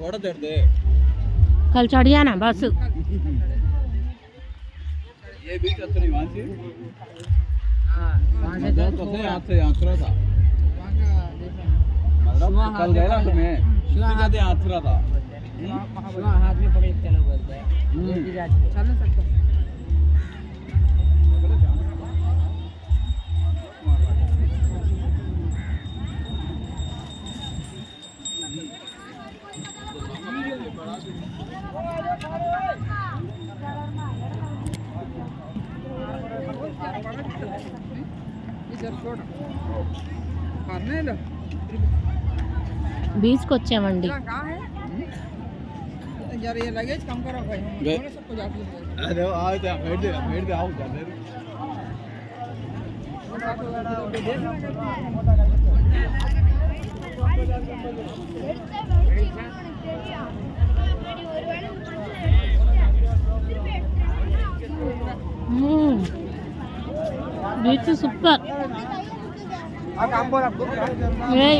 कल चढ़ गया ना बस। ये बीच नहीं वहाँ से वहाँ से यहाँ थोड़ा था मतलब कल गए ना तुम्हें जाते यहाँ थोड़ा था हाथ में पकड़ के चलो बस चल ना सकते बीच को వచ్చామండి यार ये लगेज कम करो भाई हम सबको जाके अरे आओ तो बैठ दे आओ जाने బీచ్ సూపర్.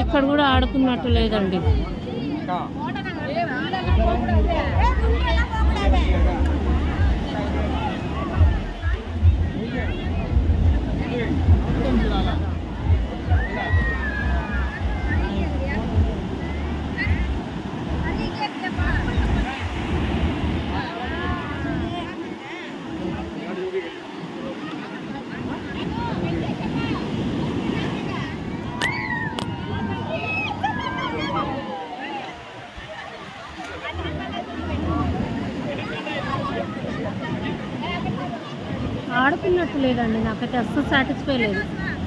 ఇక్కడ కూడా ఆడుకున్నట్టు లేదండి. ఆడుకున్నట్టు లేదండి, నాకైతే అస్సలు సాటిస్ఫై లేదు.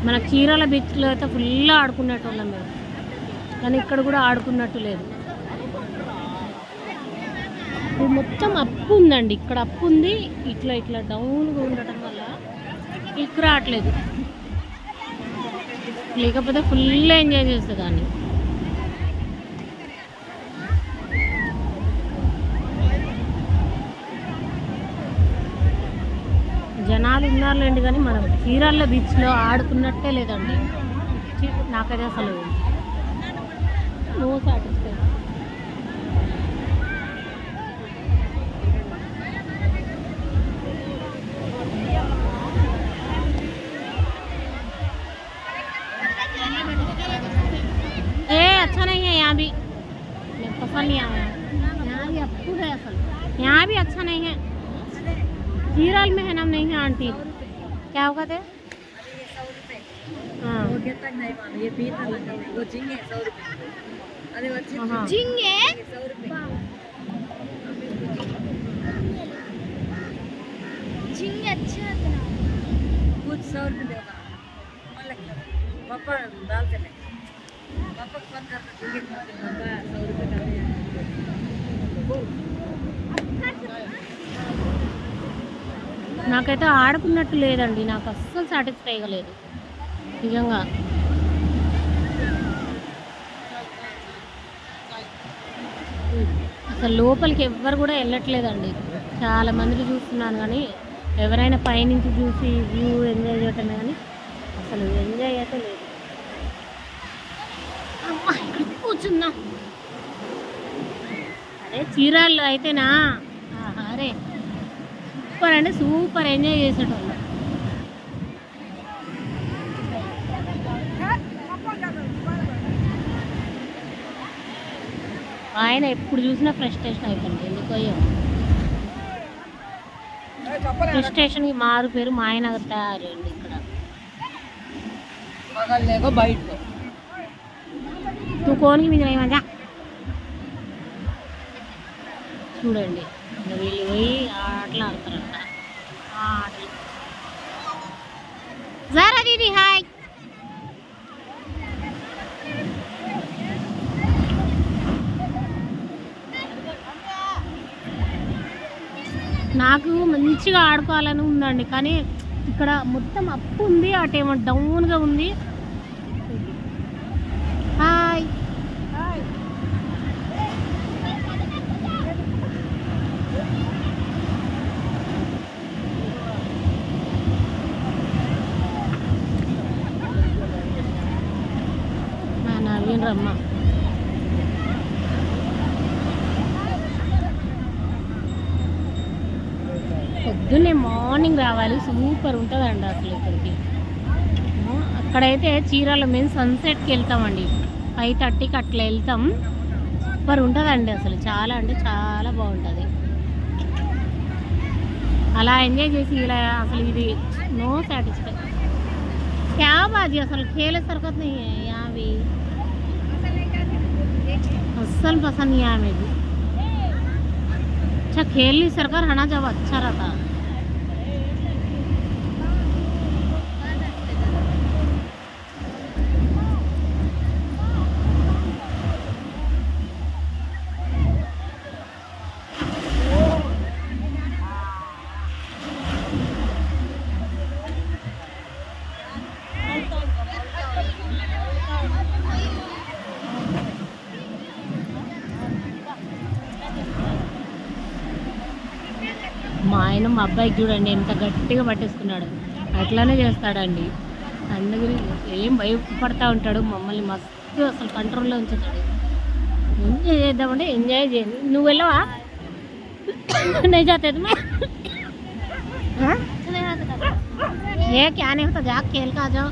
మన చీరాల బీచ్లో అయితే ఫుల్ ఆడుకున్నట్టు వాళ్ళం మేము, కానీ ఇక్కడ కూడా ఆడుకున్నట్టు లేదు. ఇది మొత్తం అప్పు ఉందండి, ఇక్కడ అప్పు ఉంది. ఇట్లా ఇట్లా డౌన్గా ఉండటం వల్ల ఇక్కడ రావట్లేదు, లేకపోతే ఫుల్ ఎంజాయ్ చేసేదాన్ని. జనాలు ఉన్నారులేండి, కానీ మనం చీరాల బీచ్లో ఆడుకున్నట్టే లేదండి. నాకైతే అసలు నో సాటిస్ఫై. अच्छा नहीं है यहाँ भी, पसंद नहीं आया। यहाँ भी अप्पू है असल, यहाँ भी अच्छा नहीं है. चीराल में है नाम नहीं है आंटी, क्या होगा थे? हाँ ये पीतल वो झींगे 100 रुपए. अरे अच्छे झींगे 100 रुपए. झींगे अच्छे होते हैं. कुछ 100 रुपए देगा पापा दाल चले पापा फोन करके झींगे पापा 100 रुपए कर दिया. నాకైతే ఆడుకున్నట్టు లేదండి, నాకు అస్సలు సాటిస్ఫై అవ్వలేదు నిజంగా. అసలు లోపలికి ఎవ్వరు కూడా వెళ్ళట్లేదండి. చాలా మందిని చూస్తున్నాను, కానీ ఎవరైనా పైనుంచి చూసి వ్యూ ఎంజాయ్ చేయటమే, కానీ అసలు ఎంజాయ్ అయితే లేదు. కూర్చుందాం. అదే చీరాల్లో అయితేనా అరే సూపర్ అంటే సూపర్ ఎంజాయ్ చేసేటోళ్ళు. ఆయన ఎప్పుడు చూసినా ఫ్రస్ట్రేషన్ అయిపోయింది, ఎందుకో ఫ్రస్ట్రేషన్కి మారు పేరు మాయనగర్ తయారైంది ఇక్కడ. బయట తుకోనికి మీద ఏమన్నా చూడండి, వీళ్ళు పోయి ఆటలు ఆడతారంట. ఆటలు జరా దీది హాయ్. నాకు మంచిగా ఆడుకోవాలని ఉందండి, కానీ ఇక్కడ మొత్తం అప్పు ఉంది, అటేమో డౌన్గా ఉంది. హాయ్ నవీన్ రమ్మ. పొద్దున్నే మార్నింగ్ రావాలి, సూపర్ ఉంటుందండి అసలు ఇక్కడికి. అక్కడైతే చీరాల మేము సన్సెట్కి వెళ్తామండి, 5:30కి అట్లా వెళ్తాం. సూపర్ ఉంటుందండి అసలు, చాలా అంటే చాలా బాగుంటుంది. అలా ఎంజాయ్ చేసి ఇలా అసలు ఇది నో సాటిస్ఫై. क्या बाजी असल खेल सरकत नहीं है यहाँ भी, असल पसंद नहीं आया मुझे. अच्छा खेल नहीं सरकार है ना, जब अच्छा रहता. మా ఆయన మా అబ్బాయికి చూడండి ఎంత గట్టిగా పట్టేసుకున్నాడు, అట్లానే చేస్తాడండి. అందుకని ఏం భయపడతా ఉంటాడు, మమ్మల్ని మస్తు అసలు కంట్రోల్లో ఉంచుతాడు. ఎంజాయ్ చేద్దామంటే ఎంజాయ్ చేయండి. నువ్వు వెళ్ళవా? नहीं जाते तुम? ये क्या नहीं होता, जा खेल का आ जाओ.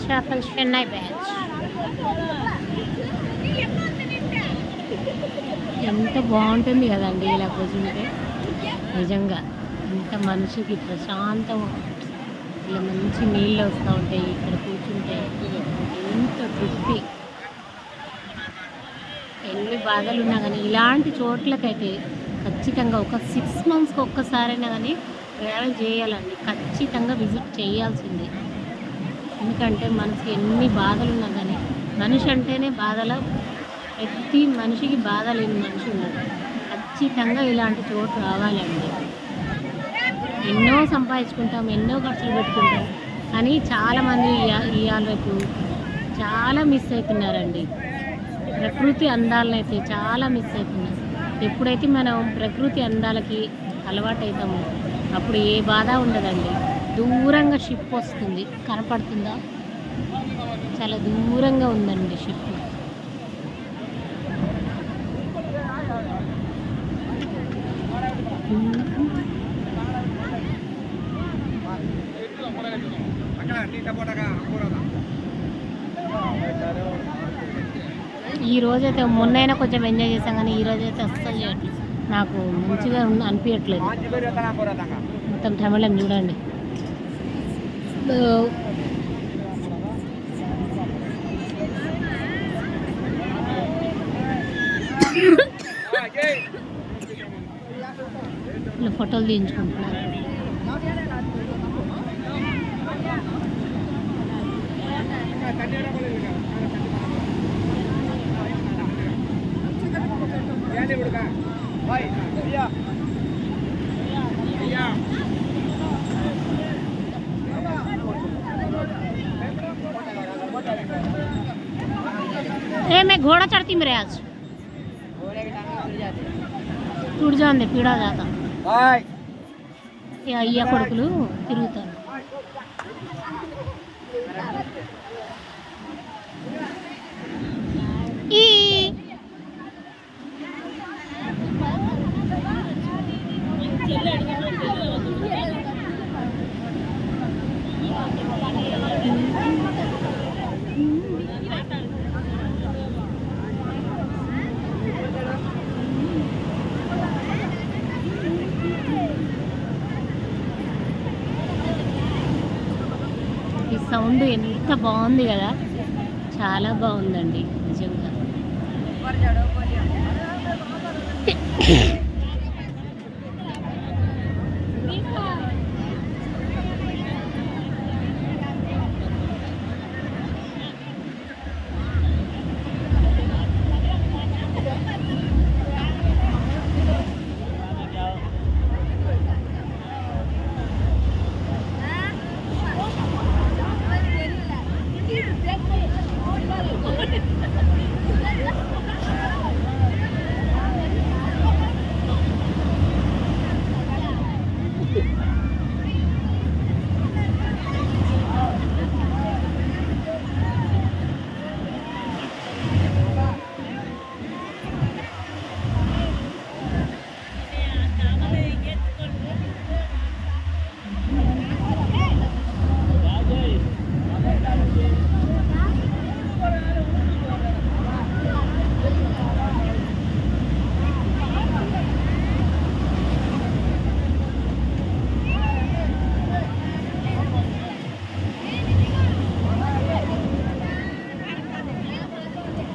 Chapel Chennai బ్యాచ్ ఎంత బాగుంటుంది కదండి ఇలా కూర్చుంటే. నిజంగా ఇంత మనిషికి ప్రశాంతం, ఇలా మంచి నీళ్ళు వస్తూ ఉంటాయి ఇక్కడ కూర్చుంటే, ఎంత తృప్తి. ఎన్ని బాధలు ఉన్నా కానీ ఇలాంటి చోట్లకైతే ఖచ్చితంగా ఒక 6 monthsకి ఒక్కసారైనా కానీ ట్రావెల్ చేయాలండి, ఖచ్చితంగా విజిట్ చేయాల్సిందే. ఎందుకంటే మనసుకి ఎన్ని బాధలు ఉన్నా కానీ, మనిషి అంటేనే బాధల, ప్రతి మనిషికి బాధ లేని మనిషి ఉండదు. ఖచ్చితంగా ఇలాంటి చోటు రావాలండి. ఎన్నో సంపాదించుకుంటాం, ఎన్నో ఖర్చులు పెట్టుకుంటాం, కానీ చాలామంది ఇవాళ రేపు చాలా మిస్ అవుతున్నారండి. ప్రకృతి అందాలనైతే చాలా మిస్ అవుతున్నారు. ఎప్పుడైతే మనం ప్రకృతి అందాలకి అలవాటు అవుతామో అప్పుడు ఏ బాధ ఉండదండి. దూరంగా షిప్ వస్తుంది, కనపడుతుందా? చాలా దూరంగా ఉందండి షిప్. ఈ రోజైతే మొన్నైనా కొంచెం ఎంజాయ్ చేసాం కానీ ఈ రోజైతే అస్సలు చేయట్లేదు, నాకు మంచిగా అనిపించట్లేదు. మొత్తం తమిళం చూడండి. ఇలా ఫోటోలు తీయించుకుంటున్నారు. ए मैं घोड़ा चढ़ती मेरे आज टूट जाते पीड़ा जाता. అయ్యా కొడుకులు తిరుగుతారు. ఈ సౌండ్ ఎంత బాగుంది కదా, చాలా బాగుందండి నిజంగా. ऊपर चढ़ो ऊपर जाओ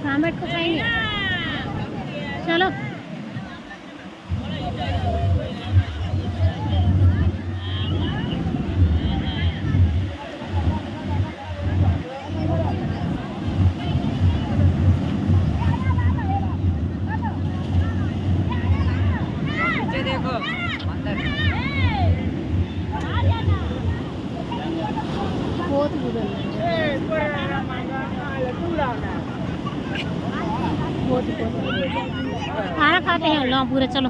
सामने को खाएंगे, चलो। नीचे देखो अंदर बहुत बुरा खाना खाते हैं लोग पूरे, चलो।